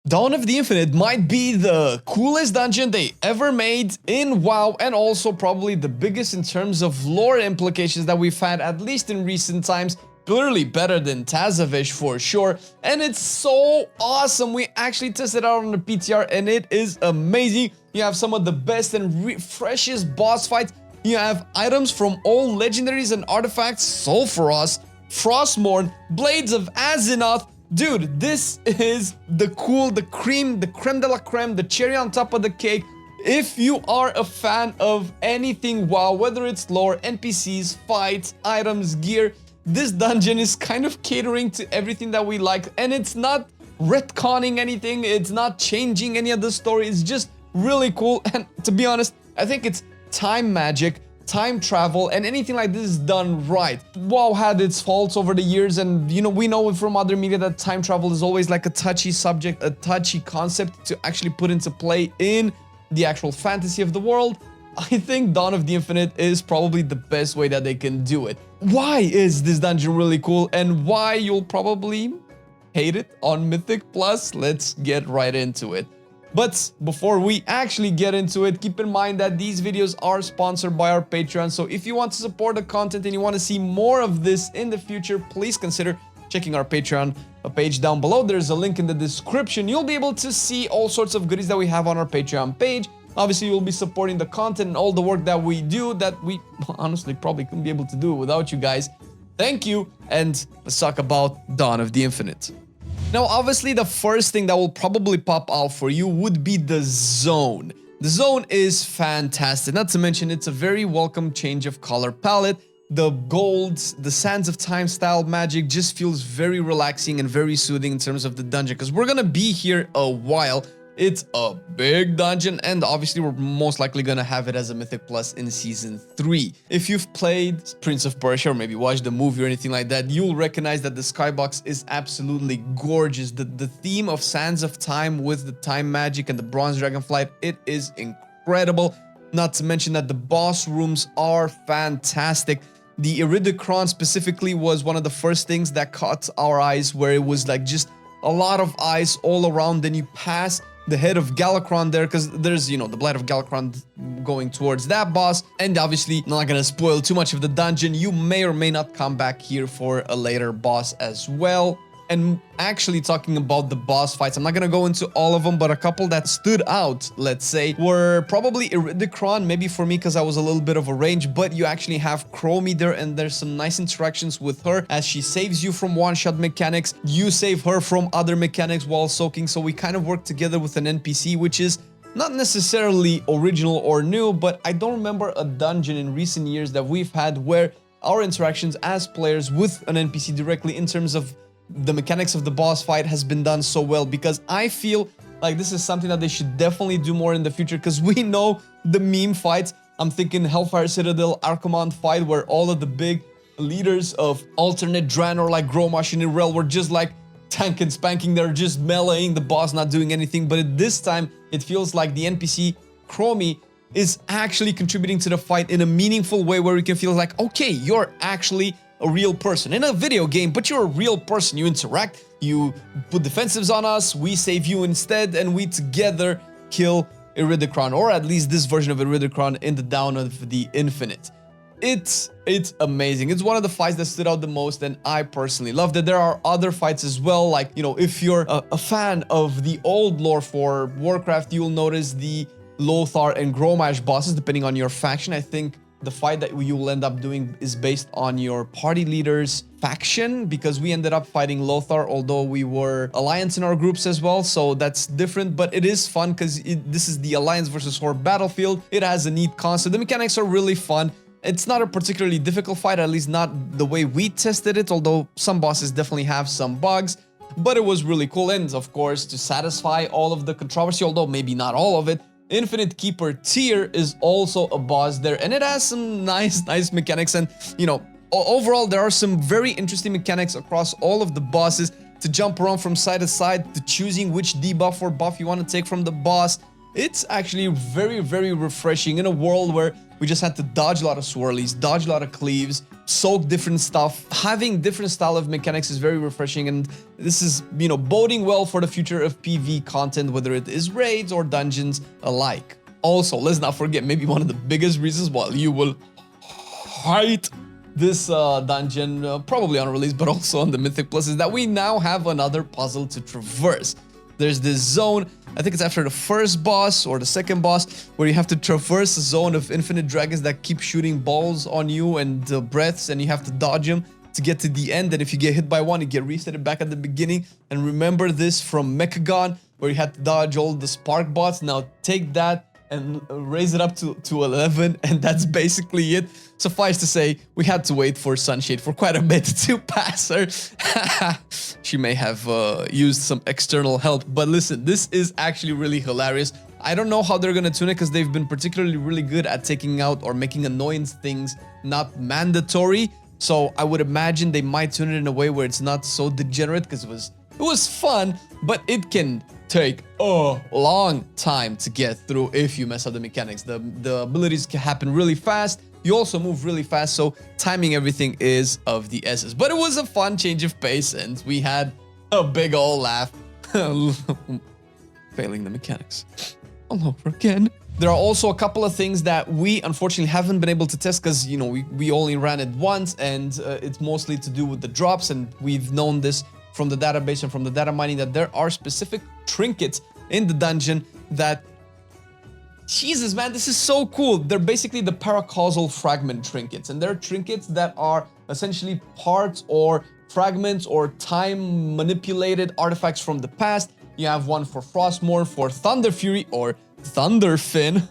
Dawn of the Infinite might be the coolest dungeon they ever made in WoW, and also probably the biggest in terms of lore implications that we've had, at least in recent times. Clearly better than Tazavish for sure, and it's so awesome. We actually tested it out on the PTR and it is amazing. You have some of the best and freshest boss fights. You have items from all legendaries and artifacts, Sulfuros, Frostmourne, Blades of Azeroth. Dude, this is the creme de la creme, the cherry on top of the cake. If you are a fan of anything WoW, whether it's lore, NPCs, fights, items, gear, this dungeon is kind of catering to everything that we like, and it's not retconning anything, it's not changing any of the story, it's just really cool. And to be honest, I think it's time magic, time travel, and anything like this is done right. WoW had its faults over the years, and you know, we know from other media that time travel is always like a touchy subject, a touchy concept to actually put into play in the actual fantasy of the world. I think Dawn of the Infinite is probably the best way that they can do it. Why is this dungeon really cool, and why you'll probably hate it on Mythic Plus? Let's get right into it. But before we actually get into it, keep in mind that these videos are sponsored by our Patreon. So if you want to support the content and you want to see more of this in the future, please consider checking our Patreon page down below. There's a link in the description. You'll be able to see all sorts of goodies that we have on our Patreon page. Obviously, you'll be supporting the content and all the work that we do that we honestly probably couldn't be able to do without you guys. Thank you, and let's talk about Dawn of the Infinite. Now, obviously, the first thing that will probably pop out for you would be the zone. The zone is fantastic, not to mention it's a very welcome change of color palette. The golds, the Sands of Time style magic just feels very relaxing and very soothing in terms of the dungeon, because we're gonna be here a while. It's a big dungeon, and obviously we're most likely gonna have it as a Mythic Plus in Season 3. If you've played Prince of Persia or maybe watched the movie or anything like that, you'll recognize that the skybox is absolutely gorgeous. The theme of Sands of Time with the time magic and the bronze dragonflight, it is incredible. Not to mention that the boss rooms are fantastic. The Galakrond specifically was one of the first things that caught our eyes, where it was like just a lot of eyes all around. Then you pass the head of Galakrond there, because there's, you know, the Blight of Galakrond going towards that boss. And obviously, I'm not gonna spoil too much of the dungeon. You may or may not come back here for a later boss as well. And actually, talking about the boss fights, I'm not gonna go into all of them, but a couple that stood out, let's say, were probably Galakrond, maybe for me because I was a little bit of a range, but you actually have Chromie there, and there's some nice interactions with her as she saves you from one-shot mechanics. You save her from other mechanics while soaking, so we kind of work together with an NPC, which is not necessarily original or new, but I don't remember a dungeon in recent years that we've had where our interactions as players with an NPC directly in terms of the mechanics of the boss fight has been done so well, because I feel like this is something that they should definitely do more in the future, because we know the meme fights. I'm thinking Hellfire Citadel, Archimonde fight, where all of the big leaders of alternate Draenor like Grommash and Irel were just like tank and spanking, they're just meleeing the boss, not doing anything. But this time, it feels like the NPC Chromie is actually contributing to the fight in a meaningful way, where you can feel like, okay, you're actually a real person in a video game, but you're a real person. You interact, you put defensives on us, we save you instead, and we together kill Galakrond, or at least this version of Galakrond in the Dawn of the Infinite. It's amazing. It's one of the fights that stood out the most, and I personally loved it. There are other fights as well, like, you know, if you're a fan of the old lore for Warcraft, you'll notice the Lothar and Grommash bosses, depending on your faction. I think the fight that you will end up doing is based on your party leader's faction, because we ended up fighting Lothar, although we were Alliance in our groups as well, so that's different. But it is fun because this is the Alliance versus Horde battlefield. It has a neat concept. The mechanics are really fun. It's not a particularly difficult fight, at least not the way we tested it, although some bosses definitely have some bugs. But it was really cool, and of course, to satisfy all of the controversy, although maybe not all of it, Infinite Keeper Tyr is also a boss there, and it has some nice mechanics. And, you know, overall, there are some very interesting mechanics across all of the bosses, to jump around from side to side, to choosing which debuff or buff you want to take from the boss. It's actually very, very refreshing in a world where We just had to dodge a lot of swirlies, dodge a lot of cleaves, soak different stuff. Having different style of mechanics is very refreshing, and this is, you know, boding well for the future of PvE content, whether it is raids or dungeons alike. Also, let's not forget, maybe one of the biggest reasons why you will hate this dungeon, probably on release, but also on the Mythic Plus, is that we now have another puzzle to traverse. There's this zone, I think it's after the first boss or the second boss, where you have to traverse a zone of infinite dragons that keep shooting balls on you and breaths, and you have to dodge them to get to the end. And if you get hit by one, you get resetted back at the beginning. And remember this from Mechagon, where you had to dodge all the spark bots. Now take that and raise it up to 11, and that's basically it. Suffice to say, we had to wait for Sunshade for quite a bit to pass her. She may have used some external help, but listen, this is actually really hilarious. I don't know how they're gonna tune it, because they've been particularly really good at taking out or making annoyance things not mandatory. So I would imagine they might tune it in a way where it's not so degenerate, because it was fun, but it can take a long time to get through if you mess up the mechanics. The abilities can happen really fast. You also move really fast, so timing everything is of the essence. But it was a fun change of pace, and we had a big ol' laugh. Failing the mechanics all over again. There are also a couple of things that we unfortunately haven't been able to test, because, you know, we only ran it once, and it's mostly to do with the drops, and we've known this from the database and from the data mining that there are specific trinkets in the dungeon that, Jesus man, this is so cool. They're basically the paracausal fragment trinkets, and they're trinkets that are essentially parts or fragments or time manipulated artifacts from the past. You have one for Frostmourne, for Thunder Fury or Thunderfin,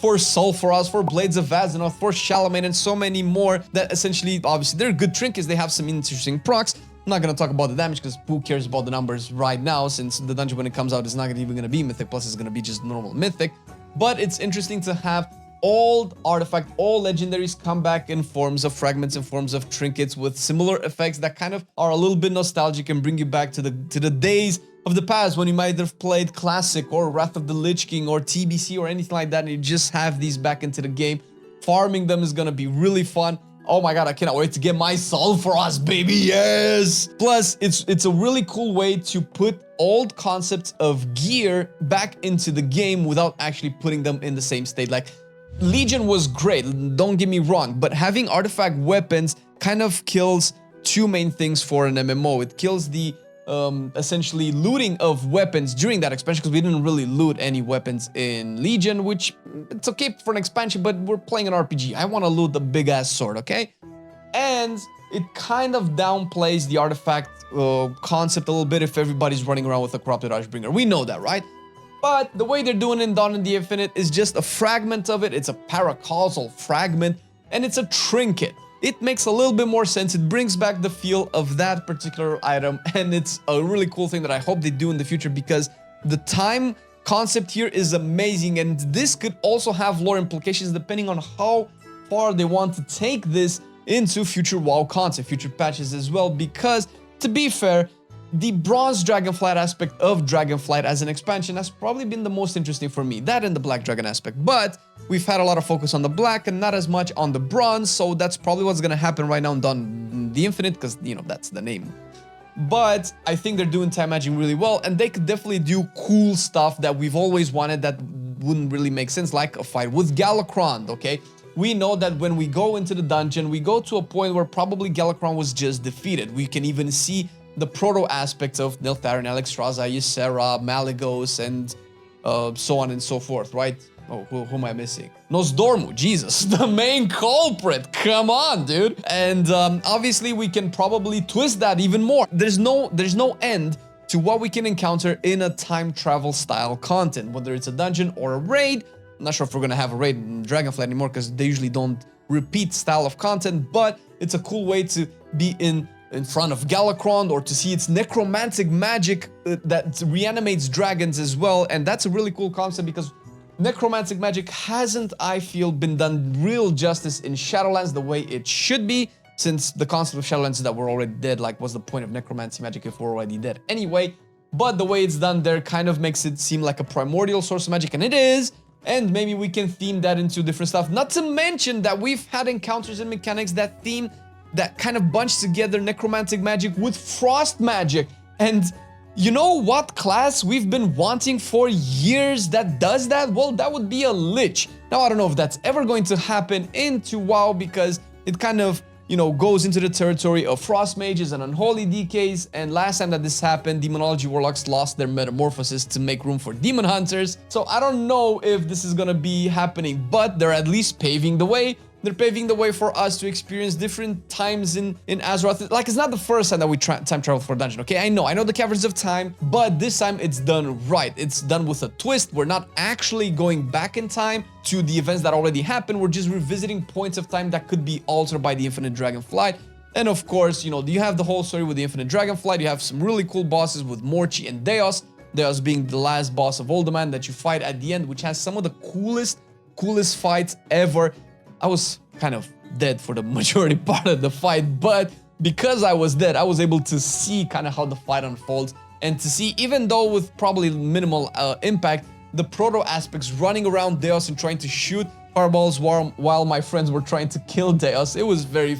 for Sulfuras, for Blades of Azeroth, for Shalamain, and so many more that essentially, obviously, they're good trinkets. They have some interesting procs. I'm not going to talk about the damage, because who cares about the numbers right now, since the dungeon, when it comes out, is not even going to be Mythic Plus, it's going to be just normal Mythic. But it's interesting to have old artifact, all legendaries come back in forms of fragments, in forms of trinkets with similar effects that kind of are a little bit nostalgic and bring you back to the days of the past when you might have played Classic or Wrath of the Lich King or TBC or anything like that, and you just have these back into the game. Farming them is going to be really fun. Oh my god, I cannot wait to get my Sulfuras, baby, yes! Plus, it's a really cool way to put old concepts of gear back into the game without actually putting them in the same state. Like, Legion was great, don't get me wrong, but having artifact weapons kind of kills two main things for an MMO. It kills the essentially looting of weapons during that expansion, because we didn't really loot any weapons in Legion, which it's okay for an expansion, but we're playing an RPG. I want to loot the big ass sword, okay? And it kind of downplays the artifact concept a little bit if everybody's running around with a corrupted Archbringer. We know that, right? But the way they're doing it in Dawn of the Infinite is just a fragment of it. It's a paracausal fragment, and it's a trinket. It makes a little bit more sense. It brings back the feel of that particular item, and it's a really cool thing that I hope they do in the future, because the time concept here is amazing, and this could also have lore implications depending on how far they want to take this into future WoW content, future patches as well, because, to be fair, the Bronze Dragonflight aspect of Dragonflight as an expansion has probably been the most interesting for me, that and the Black Dragon aspect, but we've had a lot of focus on the Black and not as much on the Bronze, so that's probably what's gonna happen right now in Dawn the Infinite, because, you know, that's the name. But I think they're doing time matching really well, and they could definitely do cool stuff that we've always wanted that wouldn't really make sense, like a fight with Galakrond, okay? We know that when we go into the dungeon, we go to a point where probably Galakrond was just defeated. We can even see the proto aspects of Niltharin, Alexstrasza, Ysera, Malygos, and so on and so forth, right? Oh, who am I missing? Nosdormu, Jesus, the main culprit. Come on, dude. And obviously, we can probably twist that even more. There's no end to what we can encounter in a time travel style content, whether it's a dungeon or a raid. I'm not sure if we're gonna have a raid in Dragonflight anymore, because they usually don't repeat style of content, but it's a cool way to be in front of Galakrond, or to see its necromantic magic that reanimates dragons as well. And that's a really cool concept, because necromantic magic hasn't, I feel, been done real justice in Shadowlands the way it should be, since the concept of Shadowlands is that we're already dead. Like, what's the point of necromancy magic if we're already dead anyway? But the way it's done there kind of makes it seem like a primordial source of magic, and it is. and maybe we can theme that into different stuff. Not to mention that we've had encounters and mechanics that theme, that kind of bunch together necromantic magic with frost magic. And you know what class we've been wanting for years that does that? Well, that would be a Lich. Now, I don't know if that's ever going to happen into WoW because it kind of, you know, goes into the territory of frost mages and unholy DKs, and last time that this happened, demonology warlocks lost their metamorphosis to make room for demon hunters. So I don't know if this is gonna be happening, but they're at least paving the way. They're paving the way for us to experience different times in Azeroth. Like, it's not the first time that we time travel for a dungeon, okay? I know the caverns of time, but this time it's done right. It's done with a twist. We're not actually going back in time to the events that already happened. We're just revisiting points of time that could be altered by the Infinite Dragonflight. And of course, you know, you have the whole story with the Infinite Dragonflight. You have some really cool bosses with Morchi and Deos. Deos being the last boss of Uldaman that you fight at the end, which has some of the coolest fights ever. I was kind of dead for the majority part of the fight, but because I was dead, I was able to see kind of how the fight unfolds, and to see, even though with probably minimal impact, the proto aspects running around Deos and trying to shoot fireballs while my friends were trying to kill Deos. It was very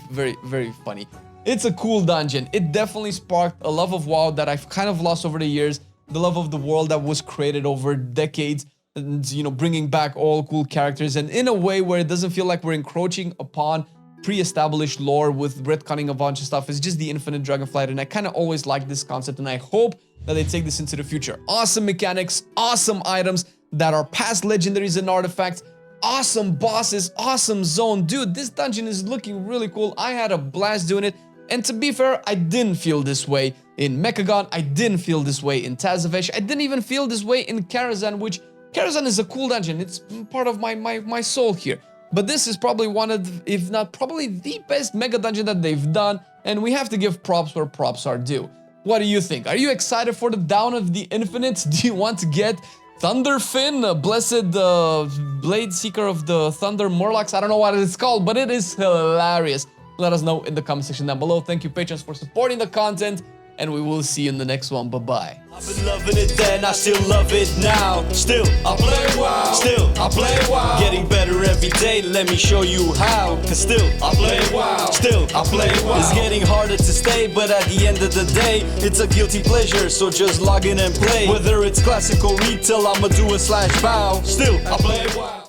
funny. It's a cool dungeon. It definitely sparked a love of WoW that I've kind of lost over the years, the love of the world that was created over decades. And, you know, bringing back all cool characters, and in a way where it doesn't feel like we're encroaching upon pre-established lore with retconning a bunch of stuff. It's just the Infinite Dragonflight, and I kind of always like this concept, and I hope that they take this into the future. Awesome mechanics, awesome items that are past legendaries and artifacts, awesome bosses, awesome zone. Dude, this dungeon is looking really cool. I had a blast doing it, and to be fair, I didn't feel this way in Mechagon. I didn't feel this way in Tazavesh. I didn't even feel this way in Karazhan, which Karazhan is a cool dungeon. It's part of my soul here. But this is probably one of, if not probably the best mega dungeon that they've done, and we have to give props where props are due. What do you think? Are you excited for the Dawn of the Infinite? Do you want to get Thunderfin, blessed blade seeker of the Thunder Murlocs? I don't know what it's called, but it is hilarious. Let us know in the comment section down below. Thank you, patrons, for supporting the content, and we will see you in the next one. Bye-bye. I've been loving it then, I still love it now. Still, I play WoW. Still, I play WoW. Getting better every day, let me show you how. Cause still, I play WoW. Still, I play WoW. It's getting harder to stay, but at the end of the day, it's a guilty pleasure, so just log in and play. Whether it's classical retail, I'ma do a /bow. Still, I play WoW.